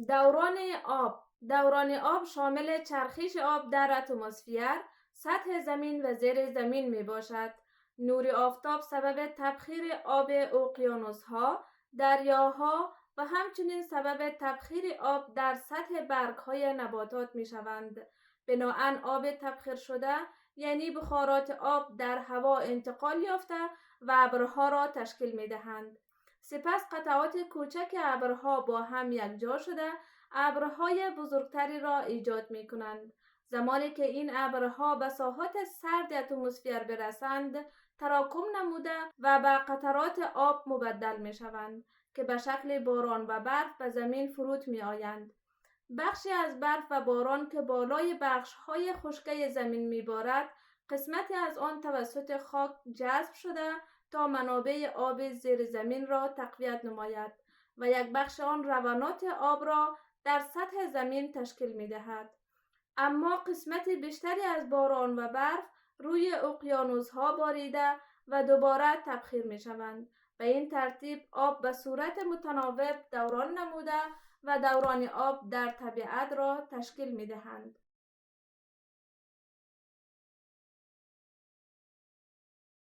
دوران آب. دوران آب شامل چرخش آب در اتمسفر، سطح زمین و زیر زمین می باشد. نور آفتاب سبب تبخیر آب اقیانوس‌ها، دریاها و همچنین سبب تبخیر آب در سطح برگ‌های نباتات می شوند. بنابراین آب تبخیر شده یعنی بخارات آب در هوا انتقال یافته و ابرها را تشکیل می دهند. سپس قطعات کوچک ابرها با هم یکجا شده ابرهای بزرگتری را ایجاد می کنند. زمانی که این ابرها به ساحات سرد اتمسفر برسند، تراکم نموده و به قطرات آب مبدل می شوند که به شکل باران و برف به زمین فرود می آیند. بخشی از برف و باران که بالای بخش‌های خشکی زمین می‌بارد، قسمتی از آن توسط خاک جذب شده تا منابع آب زیر زمین را تقویت نماید و یک بخش آن روانات آب را در سطح زمین تشکیل می‌دهد. اما قسمت بیشتری از باران و برف روی اقیانوس‌ها باریده و دوباره تبخیر می‌شوند. به این ترتیب آب به صورت متناوب دوران نموده و دوران آب در طبیعت را تشکیل می‌دهند.